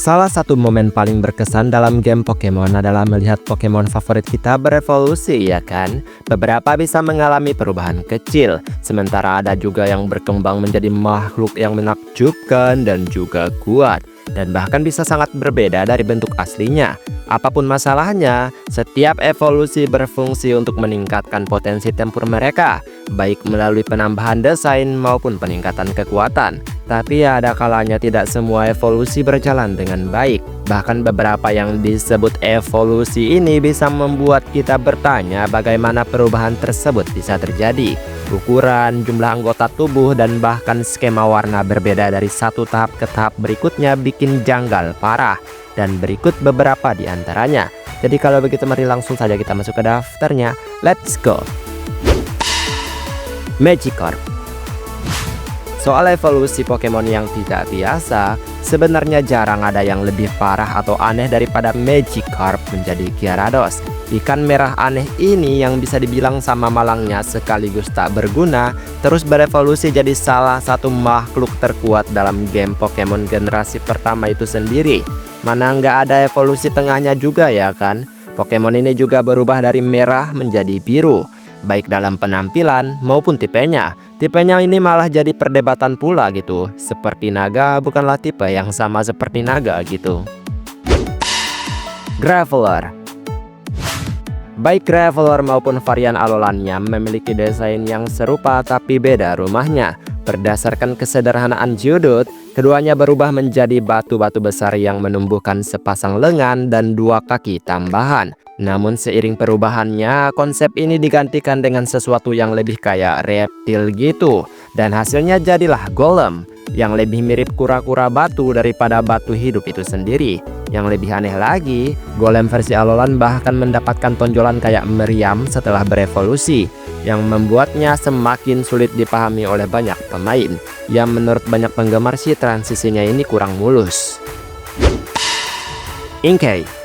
Salah satu momen paling berkesan dalam game Pokemon adalah melihat Pokemon favorit kita berevolusi, ya kan? Beberapa bisa mengalami perubahan kecil, sementara ada juga yang berkembang menjadi makhluk yang menakjubkan dan juga kuat, dan bahkan bisa sangat berbeda dari bentuk aslinya. Apapun masalahnya, setiap evolusi berfungsi untuk meningkatkan potensi tempur mereka, baik melalui penambahan desain maupun peningkatan kekuatan. Tapi ada kalanya tidak semua evolusi berjalan dengan baik. Bahkan beberapa yang disebut evolusi ini bisa membuat kita bertanya bagaimana perubahan tersebut bisa terjadi. Ukuran, jumlah anggota tubuh, dan bahkan skema warna berbeda dari satu tahap ke tahap berikutnya bikin janggal parah. Dan berikut beberapa di antaranya. Jadi kalau begitu mari langsung saja kita masuk ke daftarnya. Let's go! Magikarp. Soal evolusi Pokemon yang tidak biasa, sebenarnya jarang ada yang lebih parah atau aneh daripada Magikarp menjadi Gyarados. Ikan merah aneh ini yang bisa dibilang sama malangnya sekaligus tak berguna, terus berevolusi jadi salah satu makhluk terkuat dalam game Pokemon generasi pertama itu sendiri. Mana nggak ada evolusi tengahnya juga, ya kan? Pokemon ini juga berubah dari merah menjadi biru, baik dalam penampilan maupun tipenya. Tipenya ini malah jadi perdebatan pula gitu. Seperti naga bukanlah tipe yang sama seperti naga gitu. Graveler. Baik Graveler maupun varian alolannya memiliki desain yang serupa tapi beda rumahnya. Berdasarkan kesederhanaan Geodude, keduanya berubah menjadi batu-batu besar yang menumbuhkan sepasang lengan dan dua kaki tambahan. Namun seiring perubahannya, konsep ini digantikan dengan sesuatu yang lebih kayak reptil gitu. Dan hasilnya jadilah Golem, yang lebih mirip kura-kura batu daripada batu hidup itu sendiri. Yang lebih aneh lagi, Golem versi Alolan bahkan mendapatkan tonjolan kayak meriam setelah berevolusi, yang membuatnya semakin sulit dipahami oleh banyak pemain. Yang menurut banyak penggemar sih transisinya ini kurang mulus. Inkay.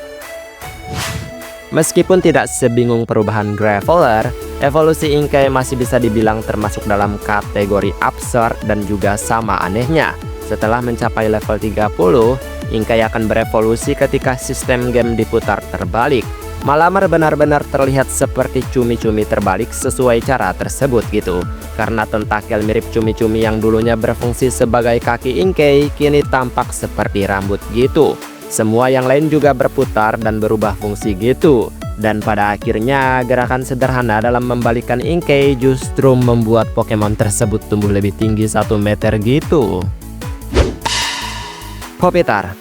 Meskipun tidak sebingung perubahan Graveler, evolusi Inkay masih bisa dibilang termasuk dalam kategori absurd dan juga sama anehnya. Setelah mencapai level 30, Inkay akan berevolusi ketika sistem game diputar terbalik. Malamar benar-benar terlihat seperti cumi-cumi terbalik sesuai cara tersebut gitu. Karena tentakel mirip cumi-cumi yang dulunya berfungsi sebagai kaki Inkay kini tampak seperti rambut gitu. Semua yang lain juga berputar dan berubah fungsi gitu. Dan pada akhirnya gerakan sederhana dalam membalikkan Inkay justru membuat Pokemon tersebut tumbuh lebih tinggi 1 meter gitu. Pupitar.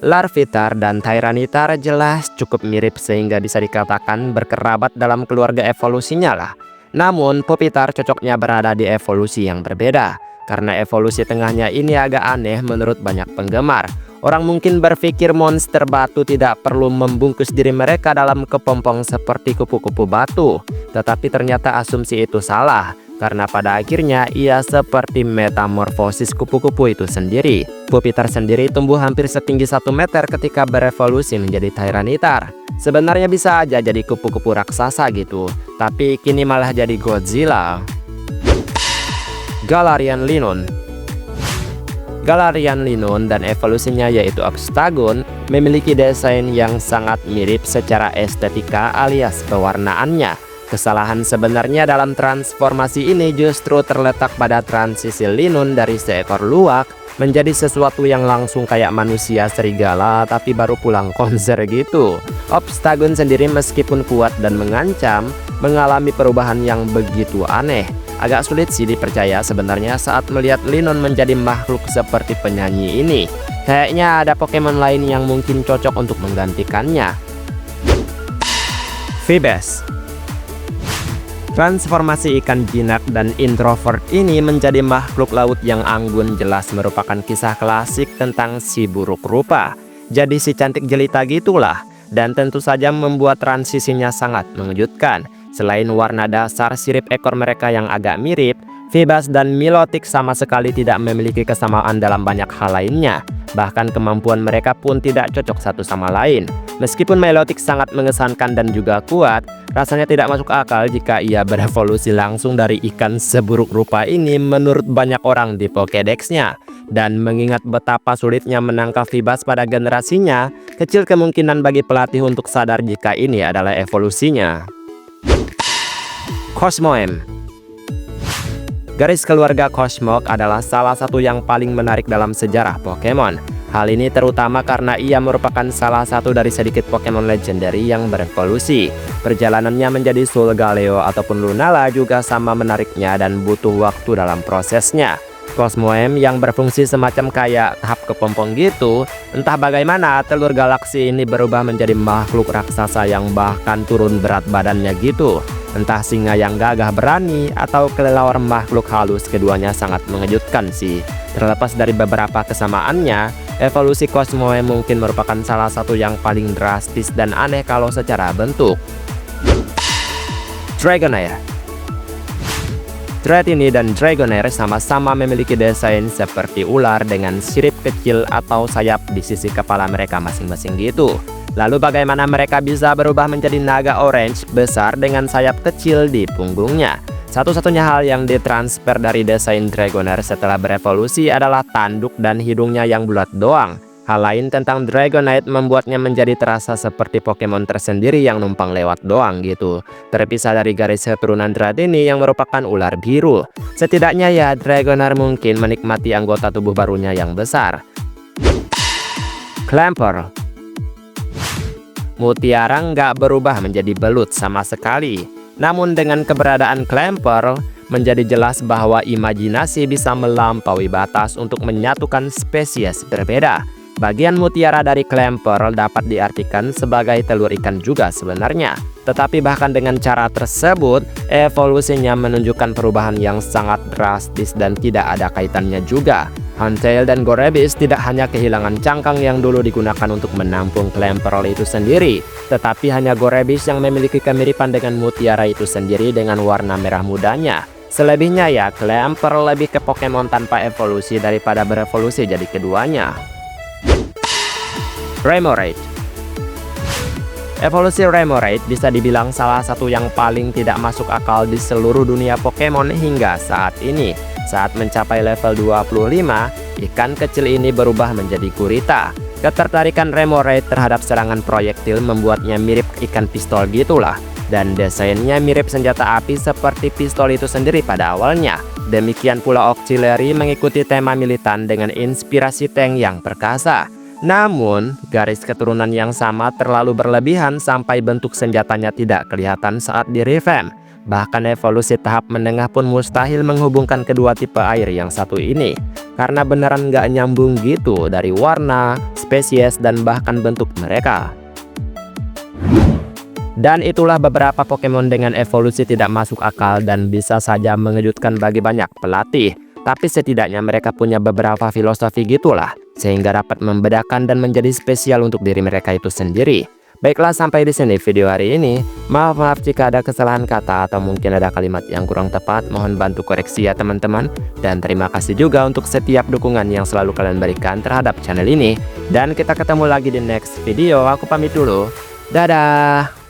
Larvitar dan Tyranitar jelas cukup mirip sehingga bisa dikatakan berkerabat dalam keluarga evolusinya lah. Namun Pupitar cocoknya berada di evolusi yang berbeda. Karena evolusi tengahnya ini agak aneh menurut banyak penggemar. Orang mungkin berpikir monster batu tidak perlu membungkus diri mereka dalam kepompong seperti kupu-kupu batu. Tetapi ternyata asumsi itu salah. Karena pada akhirnya ia seperti metamorfosis kupu-kupu itu sendiri. Pupitar sendiri tumbuh hampir setinggi 1 meter ketika berevolusi menjadi Tyranitar. Sebenarnya bisa aja jadi kupu-kupu raksasa gitu. Tapi kini malah jadi Godzilla. Galarian Linoone. Galarian Linoone dan evolusinya yaitu Obstagoon memiliki desain yang sangat mirip secara estetika alias pewarnaannya. Kesalahan sebenarnya dalam transformasi ini justru terletak pada transisi Linoone dari seekor luwak menjadi sesuatu yang langsung kayak manusia serigala tapi baru pulang konser gitu. Obstagoon sendiri meskipun kuat dan mengancam mengalami perubahan yang begitu aneh. Agak sulit sih dipercaya sebenarnya saat melihat Linoone menjadi makhluk seperti penyanyi ini. Kayaknya ada Pokemon lain yang mungkin cocok untuk menggantikannya. Phoebus. Transformasi ikan jinak dan introvert ini menjadi makhluk laut yang anggun jelas merupakan kisah klasik tentang si buruk rupa. Jadi si cantik jelita gitulah. Dan tentu saja membuat transisinya sangat mengejutkan. Selain warna dasar sirip ekor mereka yang agak mirip, Phoebus dan Milotic sama sekali tidak memiliki kesamaan dalam banyak hal lainnya. Bahkan kemampuan mereka pun tidak cocok satu sama lain. Meskipun Milotic sangat mengesankan dan juga kuat, rasanya tidak masuk akal jika ia berevolusi langsung dari ikan seburuk rupa ini menurut banyak orang di Pokédex-nya. Dan mengingat betapa sulitnya menangkap Feebas pada generasinya, kecil kemungkinan bagi pelatih untuk sadar jika ini adalah evolusinya. Cosmoem. Garis keluarga Cosmog adalah salah satu yang paling menarik dalam sejarah Pokemon. Hal ini terutama karena ia merupakan salah satu dari sedikit Pokemon legendary yang berevolusi. Perjalanannya menjadi Solgaleo ataupun Lunala juga sama menariknya dan butuh waktu dalam prosesnya. Cosmoem yang berfungsi semacam kayak tahap kepompong gitu, entah bagaimana telur galaksi ini berubah menjadi makhluk raksasa yang bahkan turun berat badannya gitu. Entah singa yang gagah berani atau kelelawar makhluk halus, keduanya sangat mengejutkan sih. Terlepas dari beberapa kesamaannya, evolusi Cosmoem mungkin merupakan salah satu yang paling drastis dan aneh kalau secara bentuk. Dragonair. Dratini dan Dragonair sama-sama memiliki desain seperti ular dengan sirip kecil atau sayap di sisi kepala mereka masing-masing gitu. Lalu bagaimana mereka bisa berubah menjadi naga orange besar dengan sayap kecil di punggungnya? Satu-satunya hal yang ditransfer dari desain Dragonair setelah berevolusi adalah tanduk dan hidungnya yang bulat doang. Hal lain tentang Dragonite membuatnya menjadi terasa seperti Pokemon tersendiri yang numpang lewat doang gitu. Terpisah dari garis keturunan Dratini yang merupakan ular biru. Setidaknya ya Dragonair mungkin menikmati anggota tubuh barunya yang besar. Clamperl. Mutiara nggak berubah menjadi belut sama sekali. Namun dengan keberadaan Clamperl, menjadi jelas bahwa imajinasi bisa melampaui batas untuk menyatukan spesies berbeda. Bagian mutiara dari Clamperl dapat diartikan sebagai telur ikan juga sebenarnya. Tetapi bahkan dengan cara tersebut, evolusinya menunjukkan perubahan yang sangat drastis dan tidak ada kaitannya juga. Huntail dan Gorebyss tidak hanya kehilangan cangkang yang dulu digunakan untuk menampung Clamperl itu sendiri, tetapi hanya Gorebyss yang memiliki kemiripan dengan mutiara itu sendiri dengan warna merah mudanya. Selebihnya ya Clamperl lebih ke Pokemon tanpa evolusi daripada berevolusi jadi keduanya. Remoraid. Evolusi Remoraid bisa dibilang salah satu yang paling tidak masuk akal di seluruh dunia Pokemon hingga saat ini. Saat mencapai level 25, ikan kecil ini berubah menjadi gurita. Ketertarikan Remoraid terhadap serangan proyektil membuatnya mirip ikan pistol gitulah. Dan desainnya mirip senjata api seperti pistol itu sendiri pada awalnya. Demikian pula Octillery mengikuti tema militan dengan inspirasi tank yang perkasa. Namun, garis keturunan yang sama terlalu berlebihan sampai bentuk senjatanya tidak kelihatan saat di-revamp. Bahkan evolusi tahap menengah pun mustahil menghubungkan kedua tipe air yang satu ini. Karena beneran nggak nyambung gitu dari warna, spesies, dan bahkan bentuk mereka. Dan itulah beberapa Pokemon dengan evolusi tidak masuk akal dan bisa saja mengejutkan bagi banyak pelatih. Tapi setidaknya mereka punya beberapa filosofi gitulah, sehingga dapat membedakan dan menjadi spesial untuk diri mereka itu sendiri. Baiklah, sampai di sini video hari ini. Maaf jika ada kesalahan kata atau mungkin ada kalimat yang kurang tepat. Mohon bantu koreksi ya teman-teman. Dan terima kasih juga untuk setiap dukungan yang selalu kalian berikan terhadap channel ini. Dan kita ketemu lagi di next video. Aku pamit dulu. Dadah.